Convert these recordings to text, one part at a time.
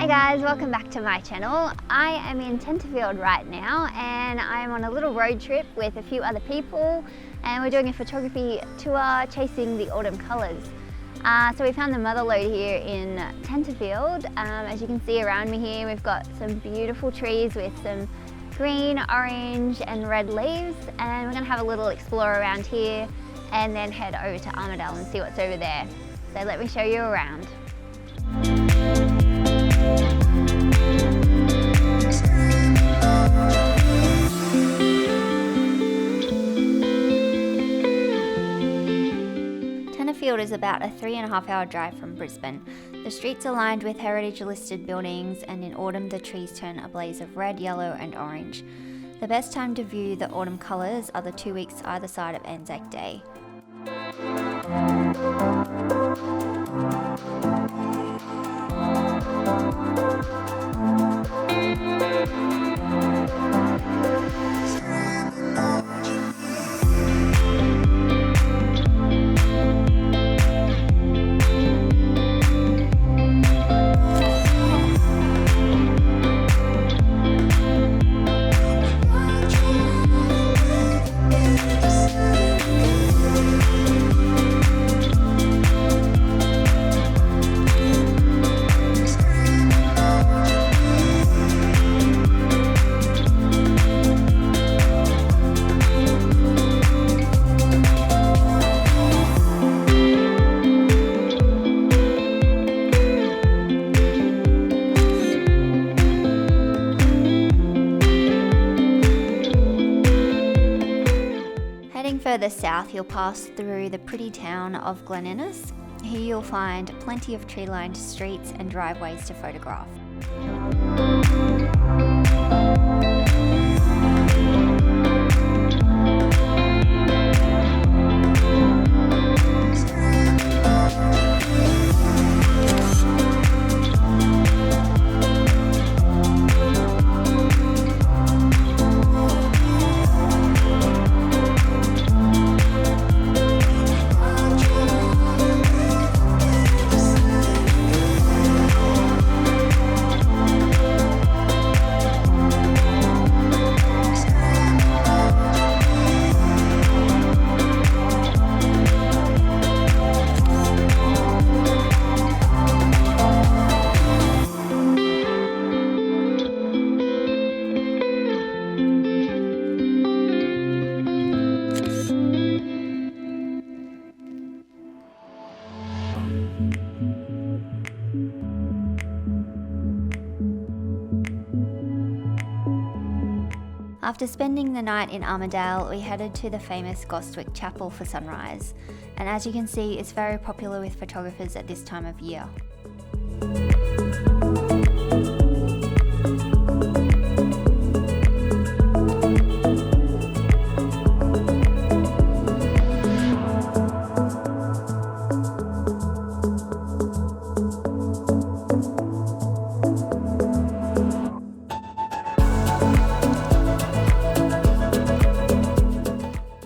guys, welcome back to my channel. I am in Tenterfield right now and I'm on a little road trip with a few other people and we're doing a photography tour chasing the autumn colours. So we found the mother lode here in Tenterfield. As you can see around me here, we've got some beautiful trees with some green, orange and red leaves, and we're going to have a little explore around here and then head over to Armidale and see what's over there. So let me show you around. Tenterfield is about a 3.5-hour drive from Brisbane. The streets are lined with heritage listed buildings, and in autumn the trees turn a blaze of red, yellow and orange. The best time to view the autumn colours are the 2 weeks either side of Anzac Day. Further south, you'll pass through the pretty town of Glen Innes. Here you'll find plenty of tree-lined streets and driveways to photograph. After spending the night in Armidale, we headed to the famous Gostwick Chapel for sunrise, and as you can see, it's very popular with photographers at this time of year.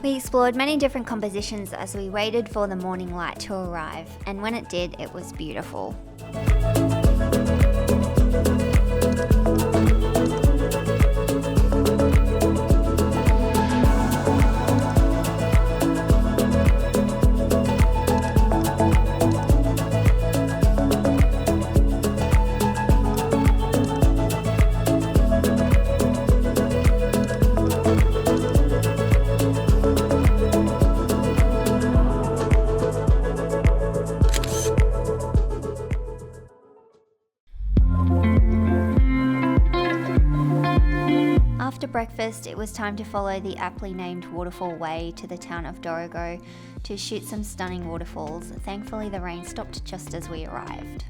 We explored many different compositions as we waited for the morning light to arrive, and when it did, it was beautiful. After breakfast, it was time to follow the aptly named Waterfall Way to the town of Dorrigo to shoot some stunning waterfalls. Thankfully, the rain stopped just as we arrived.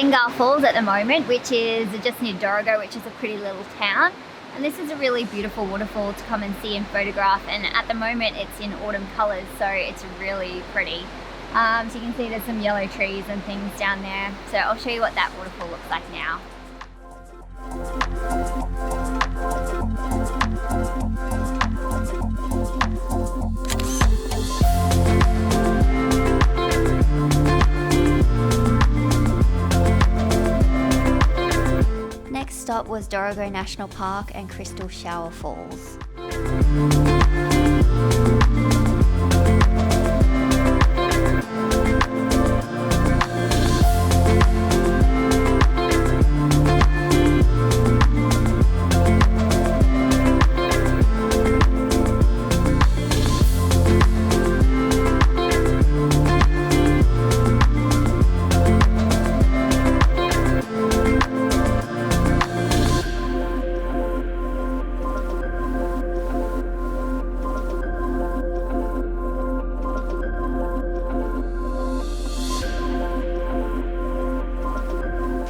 Fingal Falls at the moment, which is just near Dorrigo, which is a pretty little town. And this is a really beautiful waterfall to come and see and photograph, and at the moment it's in autumn colours, so it's really pretty. So you can see there's some yellow trees and things down there. So I'll show you what that waterfall looks like now. Next stop was Dorrigo National Park and Crystal Shower Falls.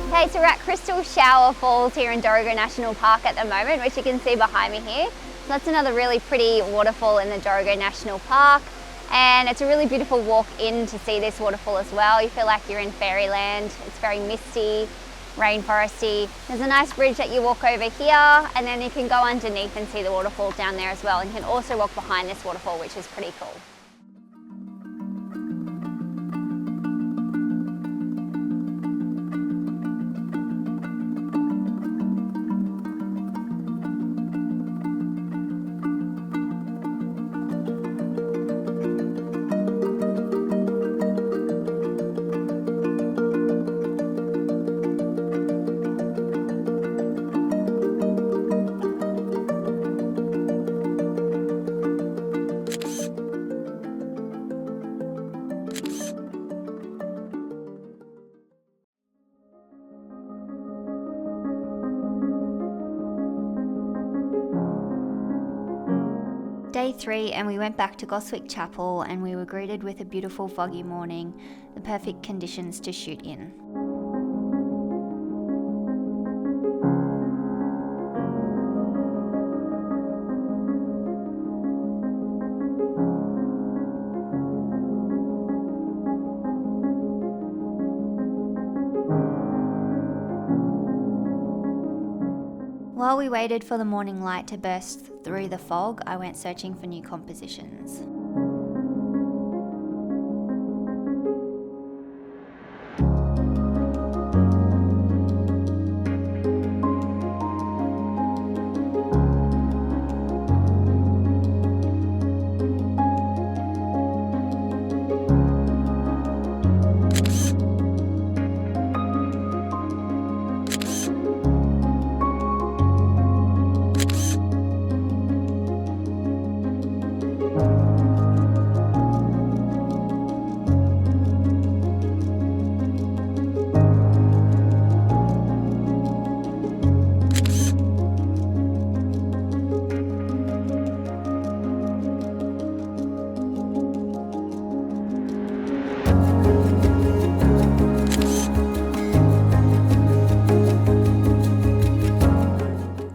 Okay, so we're at Crystal Shower Falls here in Dorrigo National Park at the moment, which you can see behind me here. So that's another really pretty waterfall in the Dorrigo National Park, and it's a really beautiful walk in to see this waterfall as well. You feel like you're in fairyland. It's very misty, rainforesty. There's a nice bridge that you walk over here, and then you can go underneath and see the waterfall down there as well. And you can also walk behind this waterfall, which is pretty cool. Day 3, and we went back to Gostwick Chapel, and we were greeted with a beautiful foggy morning, the perfect conditions to shoot in. While we waited for the morning light to burst through the fog, I went searching for new compositions.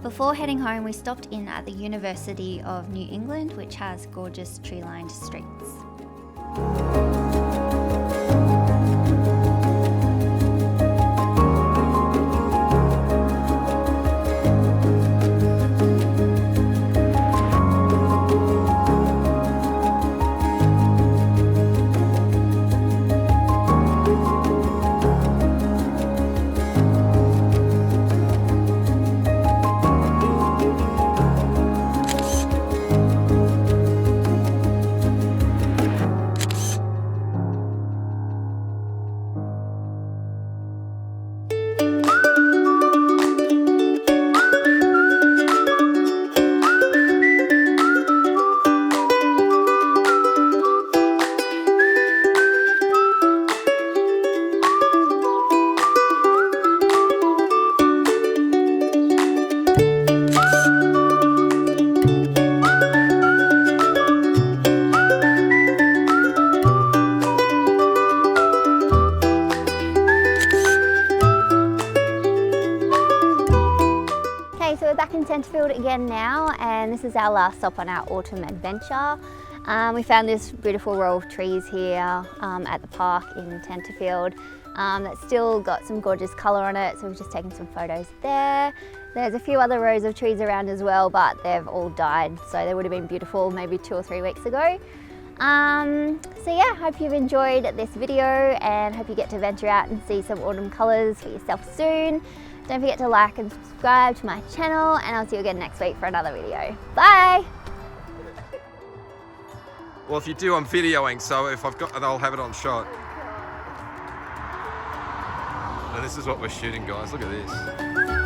Before heading home, we stopped in at the University of New England, which has gorgeous tree-lined streets. Tenterfield again now, and this is our last stop on our autumn adventure. We found this beautiful row of trees here at the park in Tenterfield that's still got some gorgeous colour on it, so we've just taken some photos there. There's a few other rows of trees around as well, but they've all died, so they would have been beautiful maybe 2 or 3 weeks ago. So yeah, hope you've enjoyed this video and hope you get to venture out and see some autumn colours for yourself soon. Don't forget to like and subscribe to my channel, and I'll see you again next week for another video. Bye! Well, if you do, I'm videoing, so if I've got, I'll have it on shot. And this is what we're shooting, guys. Look at this.